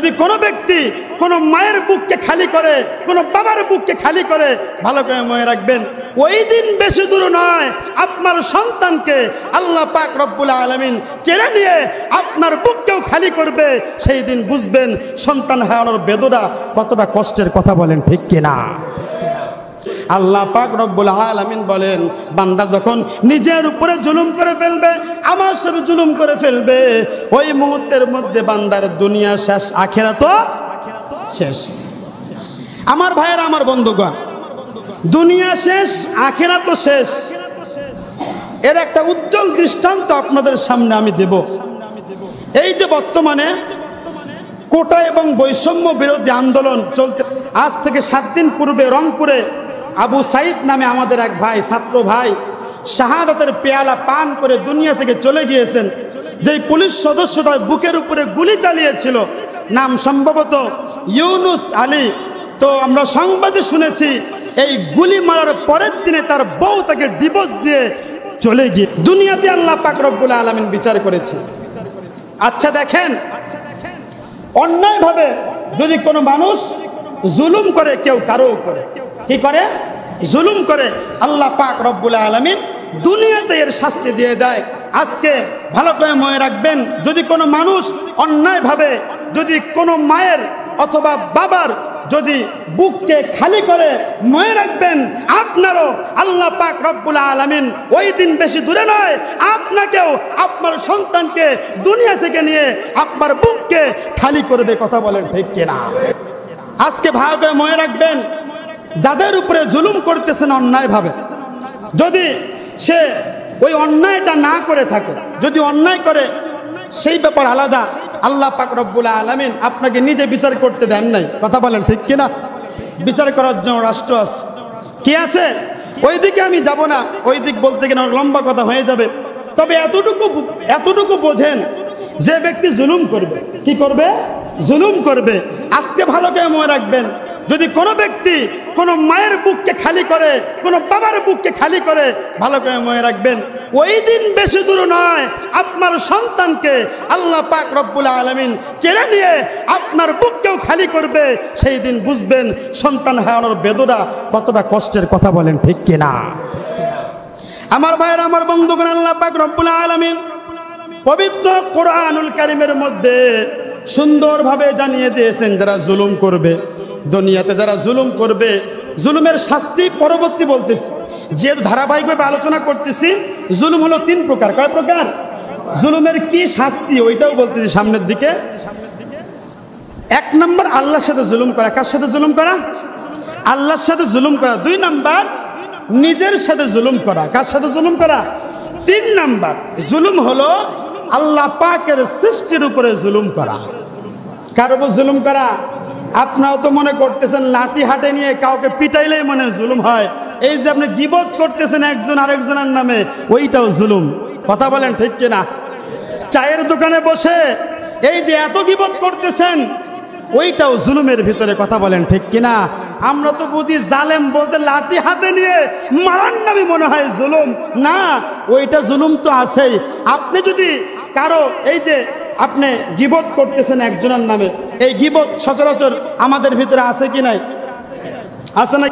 যদি কোনো ব্যক্তি কোনো মায়ের বুককে খালি করে, কোনো বাবার বুককে খালি করে, ভালো করে মনে রাখবেন ওই দিন বেশি দূর নয় আপনার সন্তানকে আল্লাহ পাক রব্বুল আলামিন কেড়ে নিয়ে আপনার বুককেও খালি করবে। সেই দিন বুঝবেন সন্তান হারানোর বেদনা কতটা কষ্টের। কথা বলেন ঠিক কিনা? আল্লাহ পাক রব্বুল আলামিন বলেন, বান্দা যখন নিজের উপরে জুলুম করে ফেলবে, আমার সাথে জুলুম করে ফেলবে, ওই মুহূর্তের মধ্যে বান্দার দুনিয়া শেষ, আখিরাতও শেষ। আমার ভাইয়েরা, আমার বন্ধুগণ, দুনিয়া শেষ, আখিরাতও শেষ। এর একটা উজ্জ্বল দৃষ্টান্ত আপনাদের সামনে আমি দেব। এই যে বর্তমানে কোটা এবং বৈষম্য বিরোধী আন্দোলন চলতে, আজ থেকে 7 দিন পূর্বে রংপুরে আবু সাইদ নামে আমাদের এক ভাই, ছাত্র ভাই, শাহাদাতের পেয়ালা পান করে দুনিয়া থেকে চলে গিয়েছেন। যেই পুলিশ সদস্য তার বুকের উপরে গুলি চালিয়েছিল, নাম সম্ভবত ইউনুস আলী। তো আমরা সংবাদে শুনেছি এই গুলি মারার পরের দিনে তার বউ তাকে ডিভোর্স দিয়ে চলে গিয়ে দুনিয়াতে আল্লাহ পাক রব্বুল আলামিন বিচার করেছে। আচ্ছা দেখেন, অন্যায়ভাবে যদি কোনো মানুষ জুলুম করে, কেউ কারো উপরে কি করে, জুলুম করে, আল্লাহ পাক রব্বুল আলামিন দুনিয়াতে এর শাস্তি দিয়ে দেয়। আজকে ভালো করে মনে রাখবেন, যদি কোনো মানুষ অন্যায়ভাবে যদি কোনো মায়ের অথবা বাবার যদি বুককে খালি করে, মনে রাখবেন আপনারও আল্লাহ পাক রব্বুল আলামিন ওই দিন বেশি দূরে নয় আপনাকেও আপনার সন্তানকে দুনিয়া থেকে নিয়ে আপনার বুককে খালি করবে। কথা বলেন ঠিক কিনা? আজকে ভালো করে মনে রাখবেন, যাদের উপরে জুলুম করতেছেন অন্যায়ভাবে, যদি সে ওই অন্যায়টা না করে থাকে, যদি অন্যায় করে সেই ব্যাপার আলাদা। আল্লাহ পাক রব্বুল আলামিন আপনাকে নিজে বিচার করতে দেন নাই। কথা বলেন ঠিক কিনা? বিচার করার জন্য রাষ্ট্র আছে, কি আছে? ওই দিকে আমি যাব না, ওই দিক বলতে গেলে লম্বা কথা হয়ে যাবে। তবে এতটুকু বোঝেন, যে ব্যক্তি জুলুম করবে, কি করবে? জুলুম করবে। আজকে ভালো করে মনে রাখবেন, যদি কোনো ব্যক্তি কোনো মায়ের বুককে খালি করে, কোনো বাবার বুককে খালি করে, ভালো করে মনে রাখবেন ওই দিন বেশি দূর নয় আপনার সন্তানকে আল্লাহ পাক রব্বুল আলামিন কেড়ে নিয়ে আপনার বুককেও খালি করবে। সেই দিন বুঝবেন সন্তান হারানোর বেদনা কতটা কষ্টের। কথা বলেন ঠিক কিনা? আমার ভাইয়েরা, আমার বন্ধুগণ, আল্লাহ পাক রব্বুল আলামিন পবিত্র কোরআনুল কারীমের মধ্যে সুন্দরভাবে জানিয়ে দিয়েছেন, যারা জুলুম করবে দুনিয়াতে, যারা জুলুম করবে, জুলুমের শাস্তি পরবর্তী বলতেছি। যেহেতু ধারাবাহিকভাবে আলোচনা করতেছি, জুলুম হলো 3 প্রকার। কয় প্রকার? জুলুমের কি শাস্তি ওইটাও বলতেছি সামনের দিকে। 1 নম্বর আল্লাহর সাথে জুলুম করা। কার সাথে জুলুম করা? আল্লাহর সাথে জুলুম করা। 2 নম্বর নিজের সাথে জুলুম করা। কার সাথে জুলুম করা? 3 নম্বর জুলুম হলো আল্লাহ পাকের সৃষ্টির উপরে জুলুম করা। কার উপর জুলুম করা? আপনারাও তো মনে করতেছেন লাঠি হাতে নিয়ে কাউকে পিটাইলেই মনে জুলুম হয়। এই যে আপনি গীবত করতেছেন একজন আরেকজনের নামে, ওইটাও জুলুম। কথা বলেন ঠিক কিনা? চায়ের দোকানে বসে এই যে এত গীবত করতেছেন, ওইটাও জুলুমের ভিতরে। কথা বলেন ঠিক কিনা? আমরা তো বুঝি জালেম বলতে লাঠি হাতে নিয়ে মারার নামে মনে হয় জুলুম। না, ওইটা জুলুম তো আছেই। আপনি যদি কারো এই যে আপনি গীবত করতেছেন একজনের নামে, এই গীবত সচরাচর আমাদের ভিতরে আছে কি নাই? আছে না?